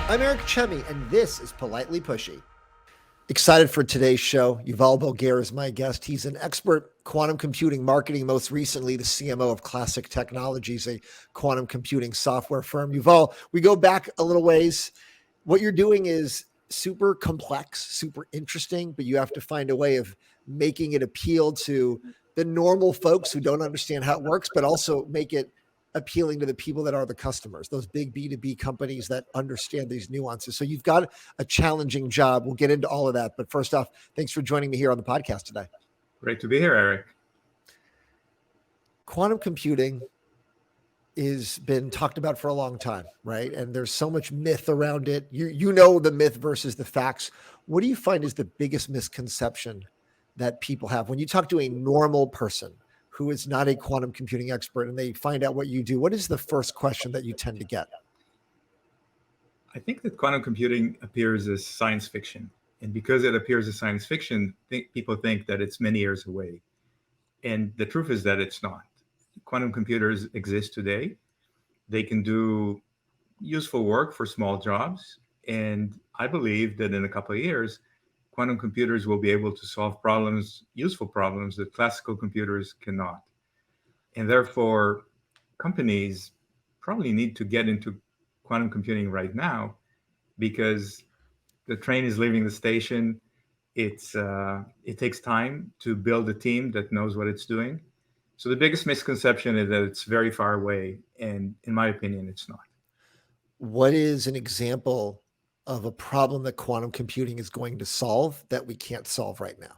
I'm Eric Chemi, and this is Politely Pushy. Excited for today's show. Yuval Boger is my guest. He's an expert quantum computing marketing, most recently the CMO of Classiq Technologies, a quantum computing software firm. Yuval, we go back a little ways. What you're doing is super complex, super interesting, but you have to find a way of making it appeal to the normal folks who don't understand how it works, but also make it appealing to the people that are the customers, those big B2B companies that understand these nuances. So you've got a challenging job. We'll get into all of that. But first off, thanks for joining me here on the podcast today. Great to be here, Eric. Quantum computing has been talked about for a long time, right? And there's so much myth around it. You know the myth versus the facts. What do you find is the biggest misconception that people have when you talk to a normal person who is not a quantum computing expert and they find out what you do? What is the first question that you tend to get? I think that quantum computing appears as science fiction. And because it appears as science fiction, people think that it's many years away. And the truth is that it's not. Quantum computers exist today. They can do useful work for small jobs. And I believe that in a couple of years, quantum computers will be able to solve problems, useful problems that classical computers cannot. And therefore, companies probably need to get into quantum computing right now because the train is leaving the station. It takes time to build a team that knows what it's doing. So the biggest misconception is that it's very far away. And in my opinion, it's not. What is an example of a problem that quantum computing is going to solve that we can't solve right now?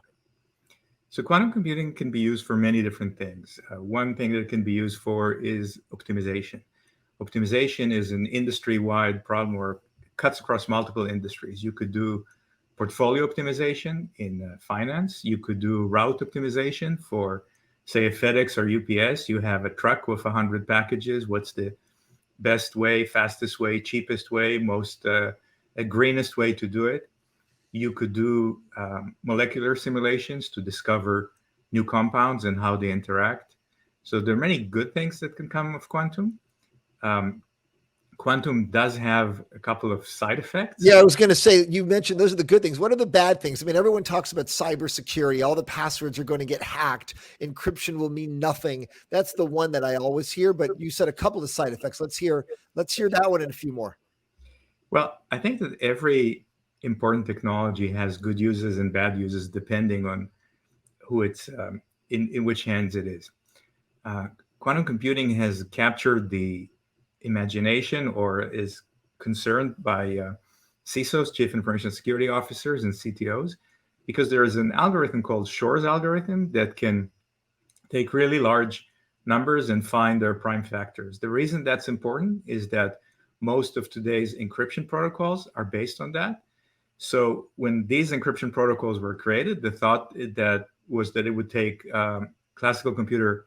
So quantum computing can be used for many different things. One thing that it can be used for is optimization. Optimization is an industry-wide problem where it cuts across multiple industries. You could do portfolio optimization in finance. You could do route optimization for, say, a FedEx or UPS. You have a truck with 100 packages. What's the best way, fastest way, cheapest way, most greenest way to do it? You could do molecular simulations to discover new compounds and how they interact. So there are many good things that can come of quantum. Quantum does have a couple of side effects. Yeah, I was going to say, you mentioned those are the good things. What are the bad things? I mean, everyone talks about cybersecurity. All the passwords are going to get hacked. Encryption will mean nothing. That's the one that I always hear, but you said a couple of side effects. Let's hear that one and a few more. Well, I think that every important technology has good uses and bad uses depending on who it's in which hands it is. Quantum computing has captured the imagination or is concerned by CISOs, Chief Information Security Officers, and CTOs, because there is an algorithm called Shor's algorithm that can take really large numbers and find their prime factors. The reason that's important is that most of today's encryption protocols are based on that. So when these encryption protocols were created, the thought that it would take classical computer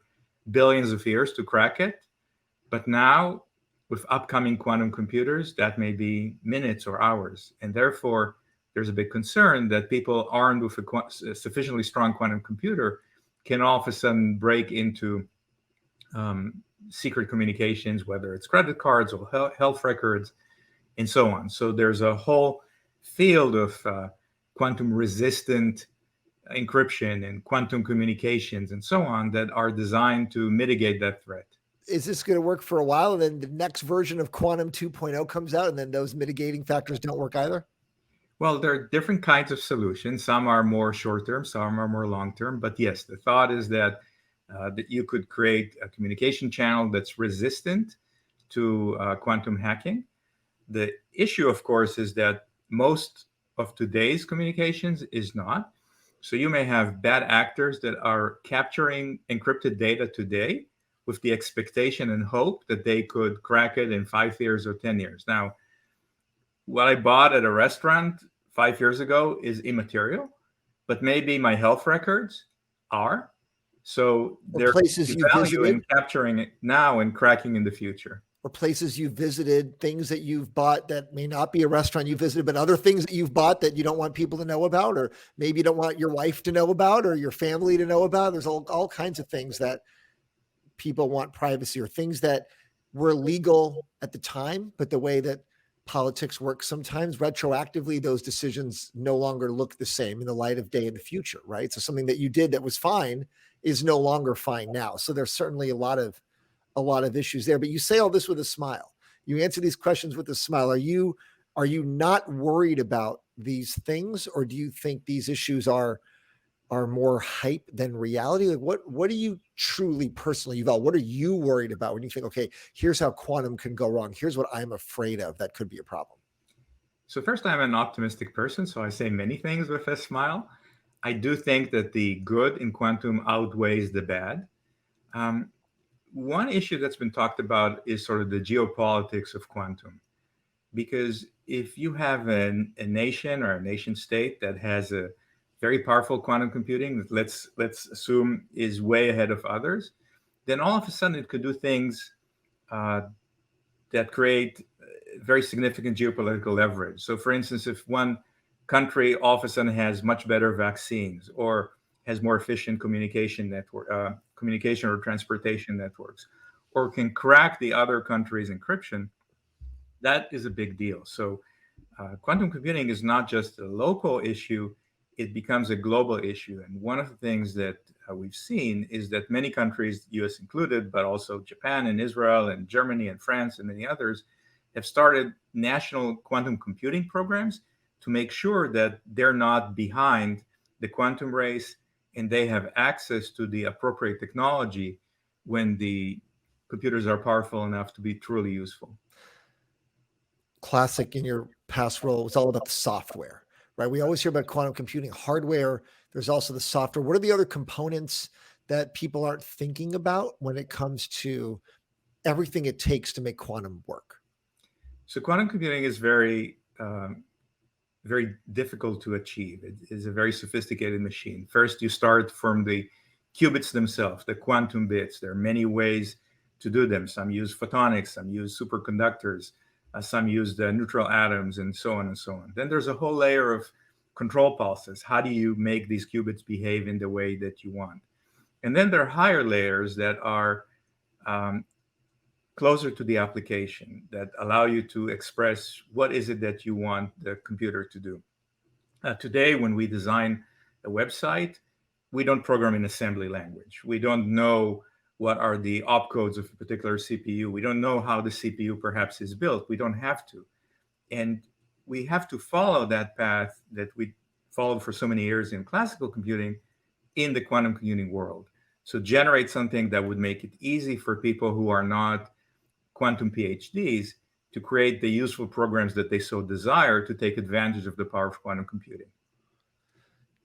billions of years to crack it. But now, with upcoming quantum computers, that may be minutes or hours. And therefore, there's a big concern that people armed with a sufficiently strong quantum computer can all of a sudden break into secret communications, whether it's credit cards or health records, and so on. So there's a whole field of quantum resistant encryption and quantum communications and so on that are designed to mitigate that threat. Is this going to work for a while and then the next version of quantum 2.0 comes out and then those mitigating factors don't work either? Well, there are different kinds of solutions. Some are more short-term, some are more long-term. But yes, the thought is that you could create a communication channel that's resistant to quantum hacking. The issue, of course, is that most of today's communications is not. So you may have bad actors that are capturing encrypted data today with the expectation and hope that they could crack it in 5 years or 10 years. Now, what I bought at a restaurant 5 years ago is immaterial, but maybe my health records are. So there's places you value visited, in capturing it now and cracking in the future. or places you visited, things that you've bought that may not be a restaurant you visited, but other things that you've bought that you don't want people to know about, or maybe you don't want your wife to know about or your family to know about. There's all kinds of things that people want privacy, or things that were legal at the time, but the way that politics works sometimes. Retroactively, those decisions no longer look the same in the light of day in the future, right? So something that you did that was fine is no longer fine now. So there's certainly a lot of issues there. But you say all this with a smile. You answer these questions with a smile. Are you not worried about these things, or do you think these issues are more hype than reality? Like what do you truly personally, Yuval, what are you worried about when you think, okay, here's how quantum can go wrong? Here's what I'm afraid of that could be a problem. So first, I'm an optimistic person, so I say many things with a smile. I do think that the good in quantum outweighs the bad. Um, One issue that's been talked about is sort of the geopolitics of quantum, because if you have a nation or a nation state that has a very powerful quantum computing that let's assume is way ahead of others, then all of a sudden it could do things uh, that create very significant geopolitical leverage. So, for instance, if one country all of a sudden has much better vaccines or has more efficient communication or transportation networks, or can crack the other country's encryption, that is a big deal. So, quantum computing is not just a local issue, it becomes a global issue. And one of the things that we've seen is that many countries, the US included, but also Japan and Israel and Germany and France and many others, have started national quantum computing programs to make sure that they're not behind the quantum race and they have access to the appropriate technology when the computers are powerful enough to be truly useful. Classiq in your past role was all about the software, right? We always hear about quantum computing hardware. There's also the software. What are the other components that people aren't thinking about when it comes to everything it takes to make quantum work? So quantum computing is very difficult to achieve. It is a very sophisticated machine. First, you start from the qubits themselves, the quantum bits. There are many ways to do them. Some use photonics, some use superconductors, some use the neutral atoms, and so on and so on. Then there's a whole layer of control pulses. How do you make these qubits behave in the way that you want? And then there are higher layers that are um, closer to the application that allow you to express what is it that you want the computer to do. Today, when we design a website, we don't program in assembly language. We don't know what are the opcodes of a particular CPU. We don't know how the CPU perhaps is built. We don't have to. And we have to follow that path that we followed for so many years in classical computing in the quantum computing world. So generate something that would make it easy for people who are not quantum PhDs to create the useful programs that they so desire to take advantage of the power of quantum computing.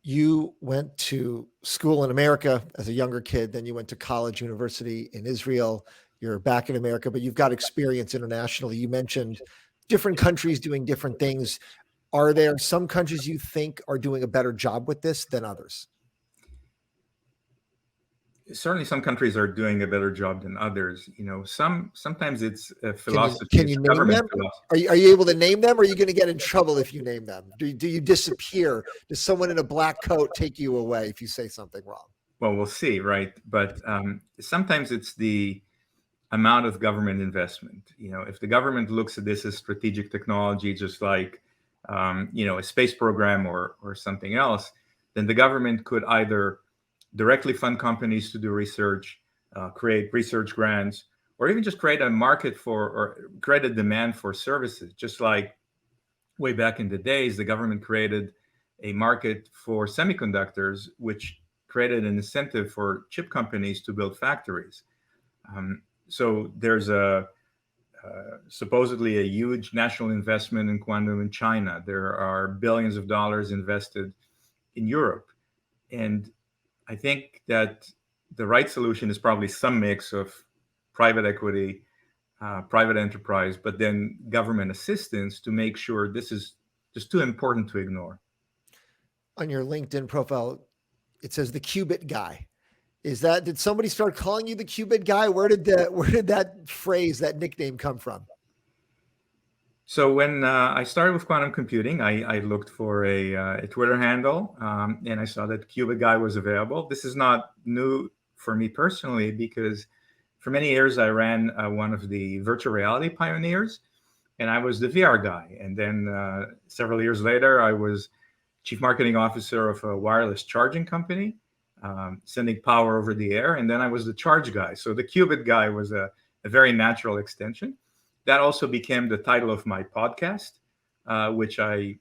You went to school in America as a younger kid, then you went to college, university in Israel. You're back in America, but you've got experience internationally. You mentioned different countries doing different things. Are there some countries you think are doing a better job with this than others? Certainly some countries are doing a better job than others. Sometimes it's a Can you philosophy, can it's you a name government them? philosophy. Are you able to name them? Or are you going to get in trouble if you name them? Do you disappear? Does someone in a black coat take you away if you say something wrong? Well, we'll see, right? But sometimes it's the amount of government investment. If the government looks at this as strategic technology, just like a space program or something else, then the government could either directly fund companies to do research, create research grants, or even just create a market for or create a demand for services. Just like way back in the days, the government created a market for semiconductors, which created an incentive for chip companies to build factories. So there's supposedly a huge national investment in quantum in China. There are billions of dollars invested in Europe. And I think that the right solution is probably some mix of private equity, private enterprise, but then government assistance to make sure this is just too important to ignore. On your LinkedIn profile, it says the Qubit guy. Did somebody start calling you the Qubit guy? Where did that phrase, that nickname come from? So when I started with quantum computing, I looked for a Twitter handle, and I saw that Qubit guy was available. This is not new for me personally because for many years I ran one of the virtual reality pioneers, and I was the VR guy. And then several years later, I was chief marketing officer of a wireless charging company, sending power over the air. And then I was the charge guy. So the Qubit guy was a very natural extension. That also became the title of my podcast, which I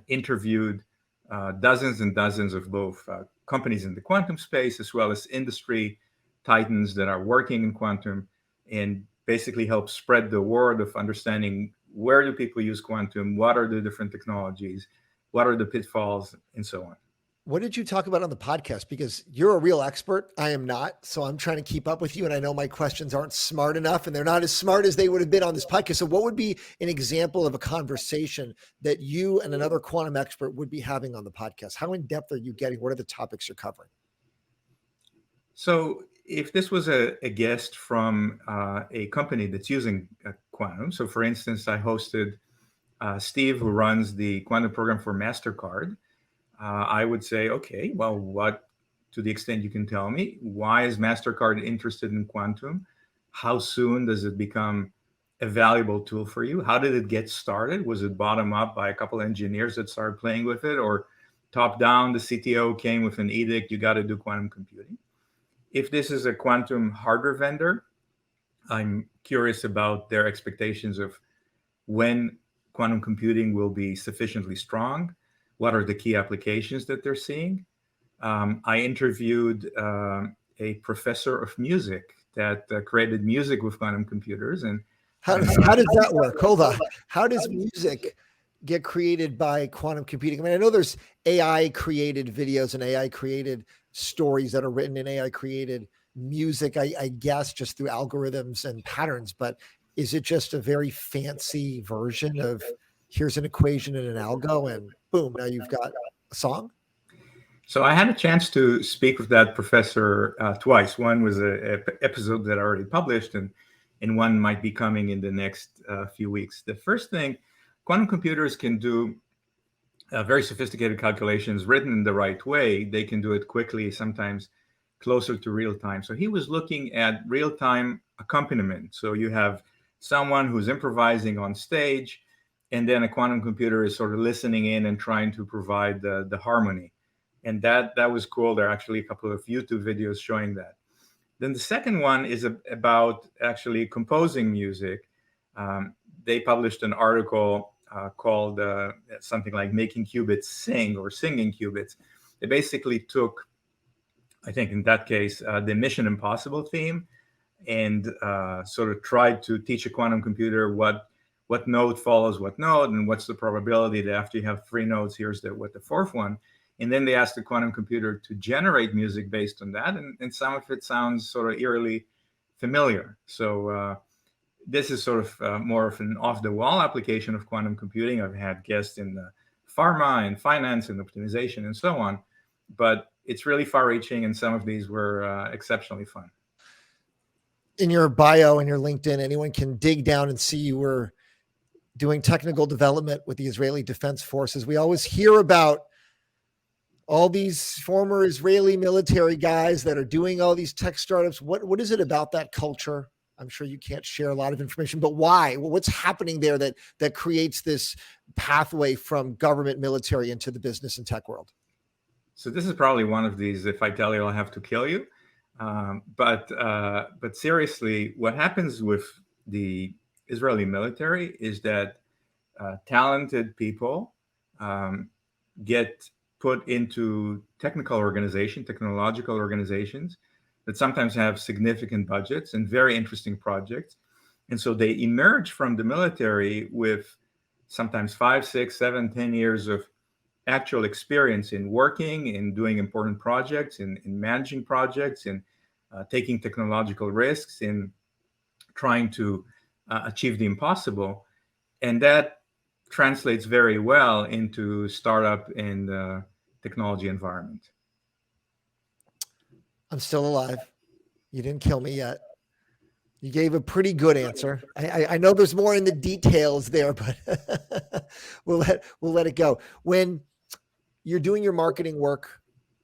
interviewed dozens and dozens of both companies in the quantum space as well as industry titans that are working in quantum, and basically help spread the word of understanding where do people use quantum, what are the different technologies, what are the pitfalls, and so on. What did you talk about on the podcast? Because you're a real expert. I am not. So I'm trying to keep up with you. And I know my questions aren't smart enough and they're not as smart as they would have been on this podcast. So what would be an example of a conversation that you and another quantum expert would be having on the podcast? How in depth are you getting? What are the topics you're covering? So if this was a guest from a company that's using quantum, so for instance, I hosted Steve, who runs the quantum program for MasterCard. I would say, okay, well, what, to the extent you can tell me, why is MasterCard interested in quantum? How soon does it become a valuable tool for you? How did it get started? Was it bottom up by a couple of engineers that started playing with it, or top down, the CTO came with an edict, you got to do quantum computing? If this is a quantum hardware vendor, I'm curious about their expectations of when quantum computing will be sufficiently strong. What are the key applications that they're seeing? I interviewed a professor of music that created music with quantum computers. And how does that work? Hold on. How does music get created by quantum computing? I mean, I know there's AI created videos and AI created stories that are written in AI created music, I guess, just through algorithms and patterns. But is it just a very fancy version of here's an equation and an algo and boom, now you've got a song? So I had a chance to speak with that professor twice. One was an episode that I already published, and one might be coming in the next few weeks. The first thing, quantum computers can do very sophisticated calculations written in the right way. They can do it quickly, sometimes closer to real time. So he was looking at real time accompaniment. So you have someone who's improvising on stage, and then a quantum computer is sort of listening in and trying to provide the harmony. And that was cool. There are actually a couple of YouTube videos showing that. Then the second one is about actually composing music. They published an article called something like Making Qubits Sing or Singing Qubits. They basically took, I think in that case, the Mission Impossible theme and sort of tried to teach a quantum computer what node follows what node and what's the probability that after you have three nodes, here's what the fourth one. And then they asked the quantum computer to generate music based on that. And some of it sounds sort of eerily familiar. So this is sort of more of an off-the-wall application of quantum computing. I've had guests in pharma and finance and optimization and so on. But it's really far-reaching, and some of these were exceptionally fun. In your bio and your LinkedIn, anyone can dig down and see you were doing technical development with the Israeli Defense Forces. We always hear about all these former Israeli military guys that are doing all these tech startups. What is it about that culture? I'm sure you can't share a lot of information, but why? What's happening there that creates this pathway from government, military into the business and tech world? So this is probably one of these, if I tell you, I'll have to kill you. But seriously, what happens with the Israeli military is that talented people get put into technological organizations that sometimes have significant budgets and very interesting projects. And so they emerge from the military with sometimes 5, 6, 7, 10 years of actual experience in working, in doing important projects, in managing projects, in taking technological risks, in trying to achieve the impossible. And that translates very well into startup and technology environment. I'm still alive. You didn't kill me yet. You gave a pretty good answer. I know there's more in the details there, but we'll let it go. When you're doing your marketing work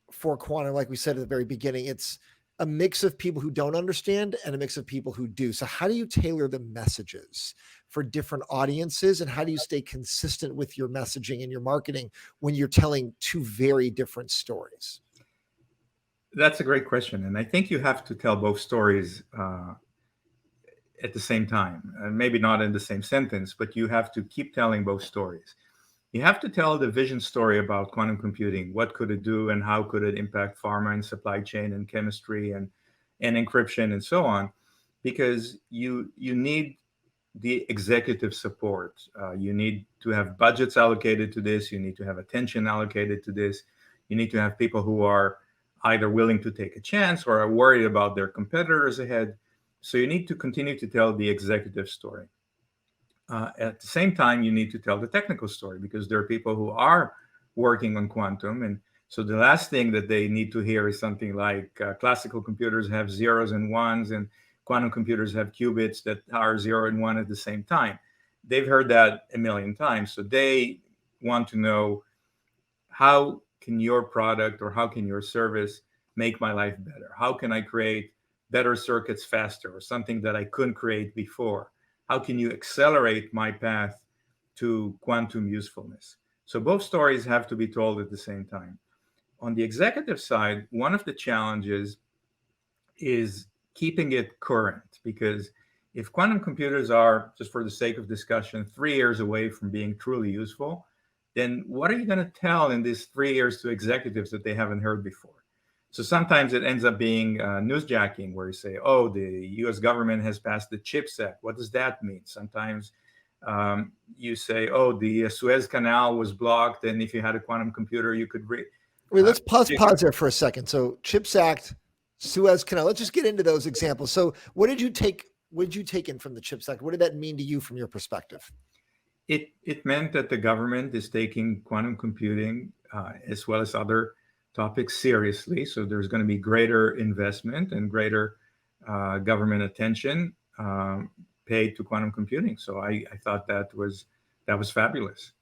for quantum, like we said at the very beginning, it's a mix of people who don't understand and a mix of people who do. So how do you tailor the messages for different audiences, and how do you stay consistent with your messaging and your marketing when you're telling two very different stories? That's a great question. And I think you have to tell both stories at the same time. Maybe not in the same sentence, but you have to keep telling both stories. You have to tell the vision story about quantum computing. What could it do and how could it impact pharma and supply chain and chemistry and encryption and so on? Because you need the executive support. You need to have budgets allocated to this. You need to have attention allocated to this. You need to have people who are either willing to take a chance or are worried about their competitors ahead. So you need to continue to tell the executive story. At the same time, you need to tell the technical story, because there are people who are working on quantum. And so the last thing that they need to hear is something like classical computers have zeros and ones, and quantum computers have qubits that are 0 and 1 at the same time. They've heard that a million times. So they want to know, how can your product or how can your service make my life better? How can I create better circuits faster, or something that I couldn't create before? How can you accelerate my path to quantum usefulness? So both stories have to be told at the same time. On the executive side, one of the challenges is keeping it current, because if quantum computers are, just for the sake of discussion, 3 years away from being truly useful, then what are you going to tell in these 3 years to executives that they haven't heard before? So sometimes it ends up being newsjacking, where you say, oh, the US government has passed the CHIPS Act. What does that mean? Sometimes you say, oh, the Suez Canal was blocked, and if you had a quantum computer, you could read. Wait, let's pause there for a second. So CHIPS Act, Suez Canal, let's just get into those examples. So what did you take in from the CHIPS Act? What did that mean to you from your perspective? It meant that the government is taking quantum computing as well as other topics seriously. So there's going to be greater investment and greater government attention paid to quantum computing. So I thought that was fabulous.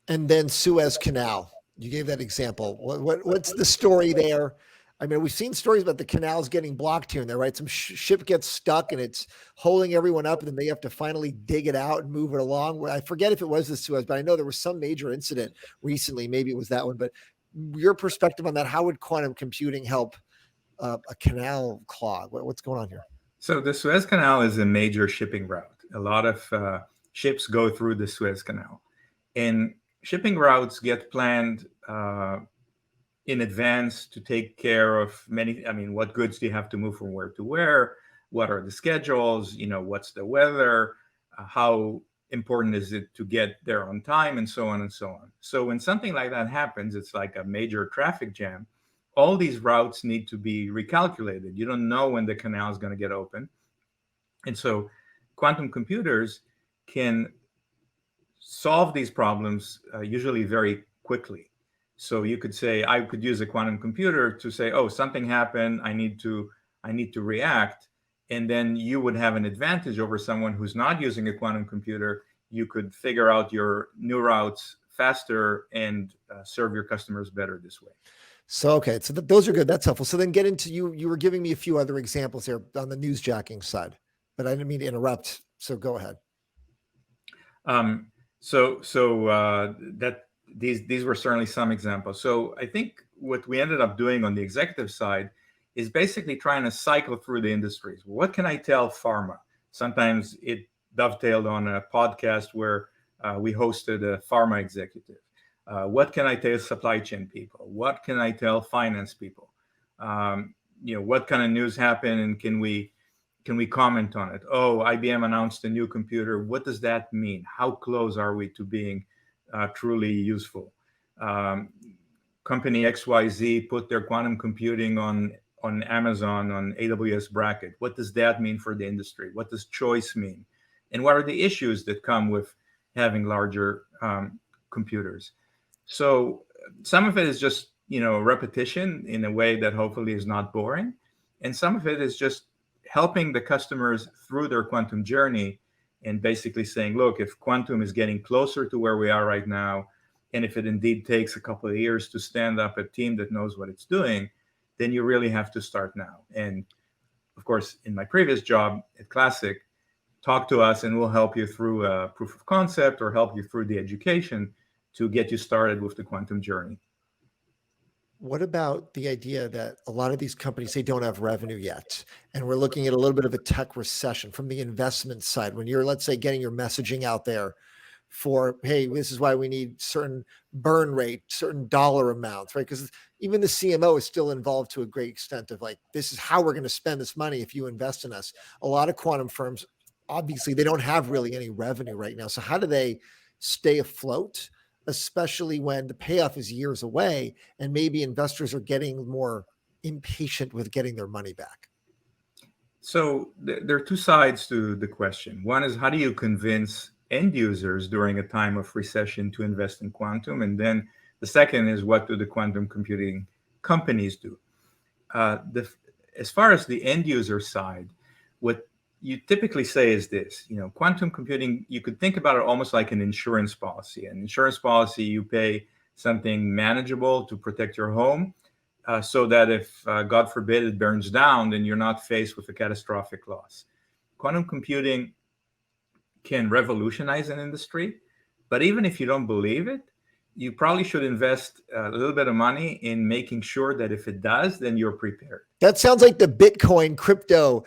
And then Suez Canal, you gave that example. What's the story there? I mean, we've seen stories about the canals getting blocked here and there, right? Some ship gets stuck and it's holding everyone up, and then they have to finally dig it out and move it along. I forget if it was the Suez, but I know there was some major incident recently. Maybe it was that one. But your perspective on that, how would quantum computing help a canal clog? What's going on here? So the Suez Canal is a major shipping route. A lot of ships go through the Suez Canal. And shipping routes get planned in advance to take care of many. I mean, what goods do you have to move from where to where? What are the schedules? What's the weather? How important is it to get there on time, and so on and so on. So when something like that happens, it's like a major traffic jam. All these routes need to be recalculated. You don't know when the canal is going to get open. And so quantum computers can solve these problems usually very quickly. So you could say, I could use a quantum computer to say, oh, something happened, I need to react. And then you would have an advantage over someone who's not using a quantum computer. You could figure out your new routes faster and serve your customers better this way. So, okay. So those are good. That's helpful. So then get into, you were giving me a few other examples there on the newsjacking side, but I didn't mean to interrupt. So go ahead. That these were certainly some examples. So I think what we ended up doing on the executive side is basically trying to cycle through the industries. What can I tell pharma? Sometimes it dovetailed on a podcast where we hosted a pharma executive. What can I tell supply chain people? What can I tell finance people? What kind of news happened, and can we comment on it? Oh, IBM announced a new computer. What does that mean? How close are we to being truly useful? Company XYZ put their quantum computing on Amazon, on AWS bracket. What does that mean for the industry? What does choice mean? And what are the issues that come with having larger computers? So some of it is just, repetition in a way that hopefully is not boring. And some of it is just helping the customers through their quantum journey and basically saying, look, if quantum is getting closer to where we are right now, and if it indeed takes a couple of years to stand up a team that knows what it's doing, then you really have to start now. And of course, in my previous job at Classiq, talk to us and we'll help you through a proof of concept or help you through the education to get you started with the quantum journey. What about the idea that a lot of these companies, they don't have revenue yet, and we're looking at a little bit of a tech recession from the investment side? When you're, let's say, getting your messaging out there for, hey, this is why we need certain burn rate, certain dollar amounts, right? Because even the CMO is still involved to a great extent of like, this is how we're going to spend this money if you invest in us. A lot of quantum firms, obviously, they don't have really any revenue right now. So how do they stay afloat, especially when the payoff is years away and maybe investors are getting more impatient with getting their money back? So there are two sides to the question. One is, how do you convince end users during a time of recession to invest in quantum? And then the second is, what do the quantum computing companies do? As far as the end user side, what you typically say is this: quantum computing, you could think about it almost like an insurance policy. An insurance policy, you pay something manageable to protect your home, so that if, God forbid, it burns down, then you're not faced with a catastrophic loss. Quantum computing can revolutionize an industry, but even if you don't believe it, you probably should invest a little bit of money in making sure that if it does, then you're prepared. That sounds like the Bitcoin crypto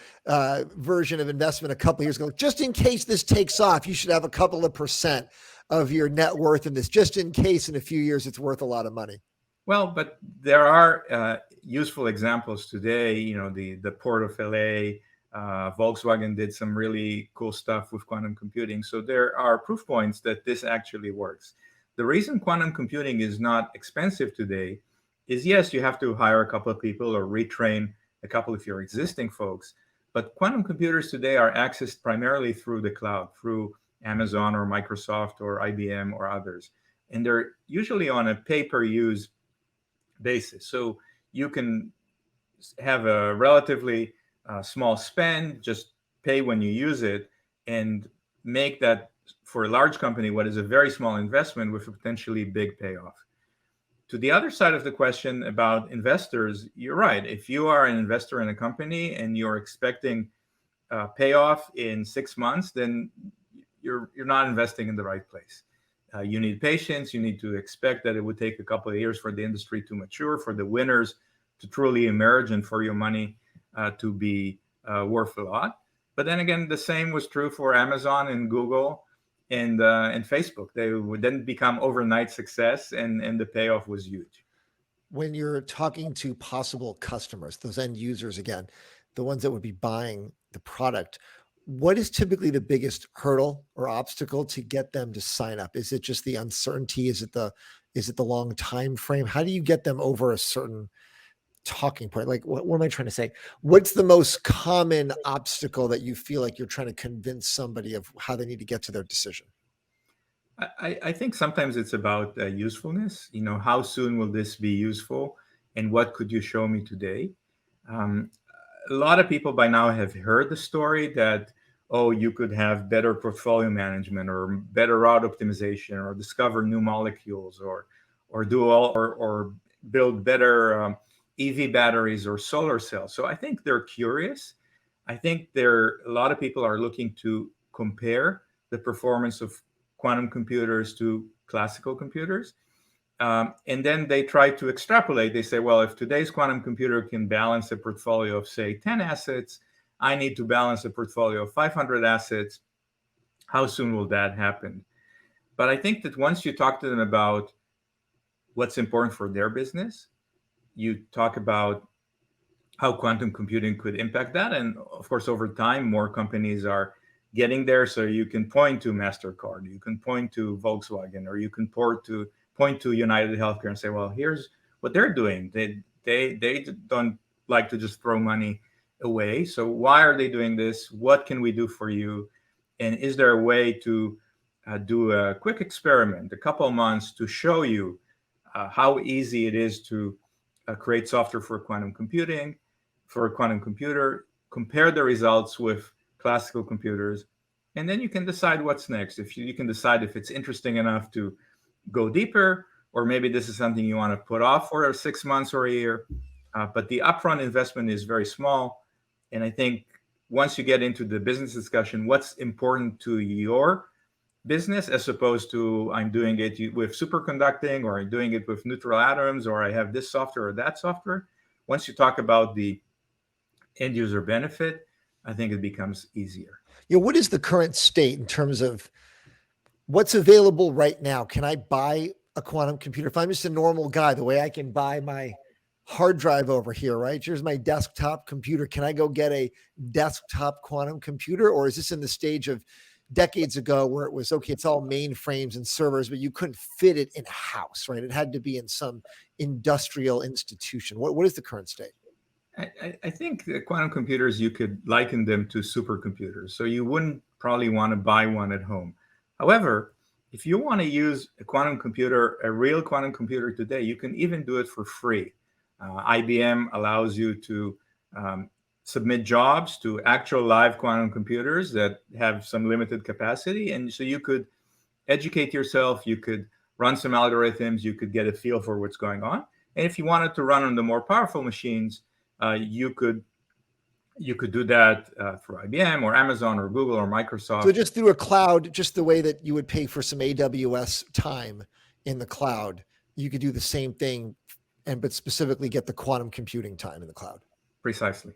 version of investment a couple of years ago. Just in case this takes off, you should have a couple of percent of your net worth in this, just in case in a few years it's worth a lot of money. Well, but there are useful examples today. The Port of LA, Volkswagen did some really cool stuff with quantum computing. So there are proof points that this actually works. The reason quantum computing is not expensive today is, yes, you have to hire a couple of people or retrain a couple of your existing folks. But quantum computers today are accessed primarily through the cloud, through Amazon or Microsoft or IBM or others. And they're usually on a pay-per-use basis. So you can have a relatively small spend, just pay when you use it, and make that, for a large company, what is a very small investment with a potentially big payoff. To the other side of the question about investors, you're right. If you are an investor in a company and you're expecting payoff in 6 months, then you're not investing in the right place. You need patience. You need to expect that it would take a couple of years for the industry to mature, for the winners to truly emerge, and for your money to be worth a lot. But then again, the same was true for Amazon and Google and Facebook. They would then become overnight success, and the payoff was huge. When you're talking to possible customers, those end users, again, the ones that would be buying the product, what is typically the biggest hurdle or obstacle to get them to sign up? Is it just the uncertainty? Is it the long time frame? How do you get them over a certain talking point? Like, what am I trying to say? What's the most common obstacle that you feel like you're trying to convince somebody of how they need to get to their decision? I think sometimes it's about usefulness. How soon will this be useful, and what could you show me today? A lot of people by now have heard the story that, oh, you could have better portfolio management or better route optimization or discover new molecules or do all or build better EV batteries or solar cells. So I think they're curious. I think a lot of people are looking to compare the performance of quantum computers to classical computers. And then they try to extrapolate. They say, well, if today's quantum computer can balance a portfolio of, say, 10 assets, I need to balance a portfolio of 500 assets. How soon will that happen? But I think that once you talk to them about what's important for their business, you talk about how quantum computing could impact that. And of course, over time, more companies are getting there. So you can point to MasterCard, you can point to Volkswagen, or you can point to United Healthcare and say, well, here's what they're doing. They don't like to just throw money away. So why are they doing this? What can we do for you? And is there a way to do a quick experiment, a couple of months, to show you how easy it is to create software for quantum computing, for a quantum computer, compare the results with classical computers, and then you can decide what's next. If you can decide if it's interesting enough to go deeper, or maybe this is something you want to put off for 6 months or a year. but the upfront investment is very small. And I think once you get into the business discussion, what's important to your business as opposed to I'm doing it with superconducting, or I'm doing it with neutral atoms, or I have this software or that software. Once you talk about the end user benefit, I think it becomes easier. What is the current state in terms of what's available right now? Can I buy a quantum computer? If I'm just a normal guy, the way I can buy my hard drive over here, right? Here's my desktop computer. Can I go get a desktop quantum computer? Or is this in the stage of decades ago where it was, okay, it's all mainframes and servers, but you couldn't fit it in house, right? It had to be in some industrial institution. What is the current state? I think the quantum computers, you could liken them to supercomputers. So you wouldn't probably want to buy one at home. However, if you want to use a quantum computer, a real quantum computer today, you can even do it for free. IBM allows you to submit jobs to actual live quantum computers that have some limited capacity. And so you could educate yourself, you could run some algorithms, you could get a feel for what's going on. And if you wanted to run on the more powerful machines, you could do that through IBM or Amazon or Google or Microsoft. So just through a cloud, just the way that you would pay for some AWS time in the cloud, you could do the same thing, but specifically get the quantum computing time in the cloud. Precisely.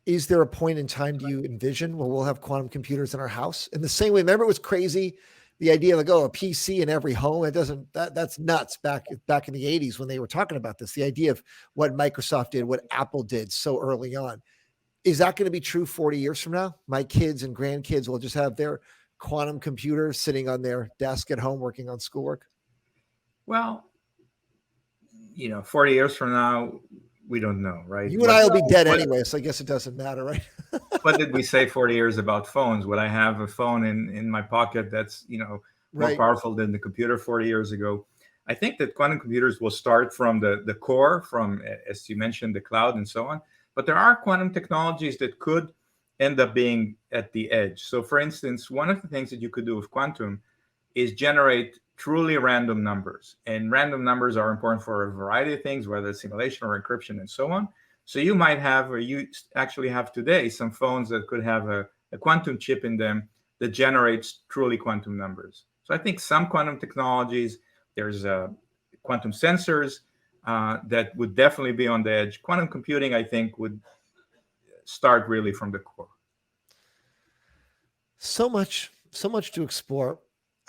Is there a point in time, do you envision, where we'll have quantum computers in our house? In the same way, remember it was crazy, the idea like, a PC in every home. That's nuts back in the 80s when they were talking about this, the idea of what Microsoft did, what Apple did so early on. Is that going to be true 40 years from now? My kids and grandkids will just have their quantum computer sitting on their desk at home working on schoolwork? Well, 40 years from now, we don't know, right? You and I will be dead anyway, so I guess it doesn't matter, right? What did we say 40 years about phones? Would I have a phone in my pocket that's, more powerful than the computer 40 years ago? I think that quantum computers will start from the core, from, as you mentioned, the cloud and so on. But there are quantum technologies that could end up being at the edge. So for instance, one of the things that you could do with quantum is generate truly random numbers. And random numbers are important for a variety of things, whether it's simulation or encryption and so on. So you might have, or you actually have today, some phones that could have a quantum chip in them that generates truly quantum numbers. So I think some quantum technologies, there's quantum sensors that would definitely be on the edge. Quantum computing, I think, would start really from the core. So much to explore.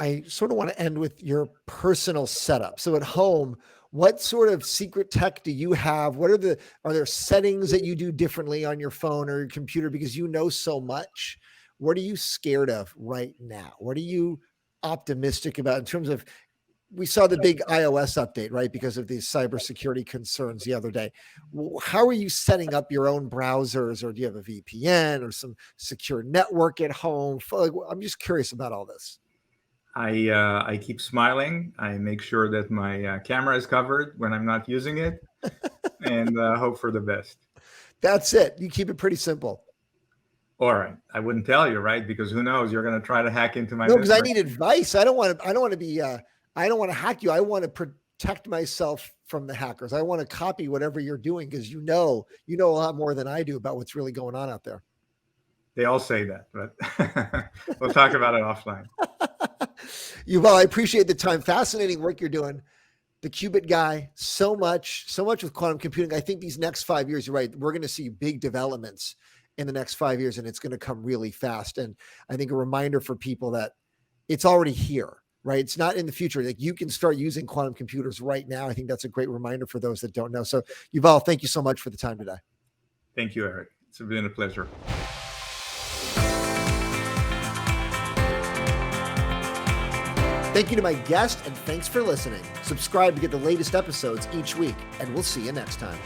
I sort of want to end with your personal setup. So at home, what sort of secret tech do you have? Are there settings that you do differently on your phone or your computer because you know so much? What are you scared of right now? What are you optimistic about in terms of, we saw the big iOS update, right? Because of these cybersecurity concerns the other day. How are you setting up your own browsers, or do you have a VPN or some secure network at home? I'm just curious about all this. I keep smiling. I make sure that my camera is covered when I'm not using it, and hope for the best. That's it. You keep it pretty simple. All right. I wouldn't tell you, right? Because who knows? You're going to try to hack into my. No, because I need advice. I don't want to hack you. I want to protect myself from the hackers. I want to copy whatever you're doing because you know a lot more than I do about what's really going on out there. They all say that, but we'll talk about it offline. Yuval, I appreciate the time. Fascinating work you're doing. The Qubit guy, so much with quantum computing. I think these next 5 years, you're right, we're going to see big developments in the next 5 years, and it's going to come really fast. And I think a reminder for people that it's already here, right? It's not in the future. Like, you can start using quantum computers right now. I think that's a great reminder for those that don't know. So Yuval, thank you so much for the time today. Thank you, Eric. It's been a pleasure. Thank you to my guest, and thanks for listening. Subscribe to get the latest episodes each week, and we'll see you next time.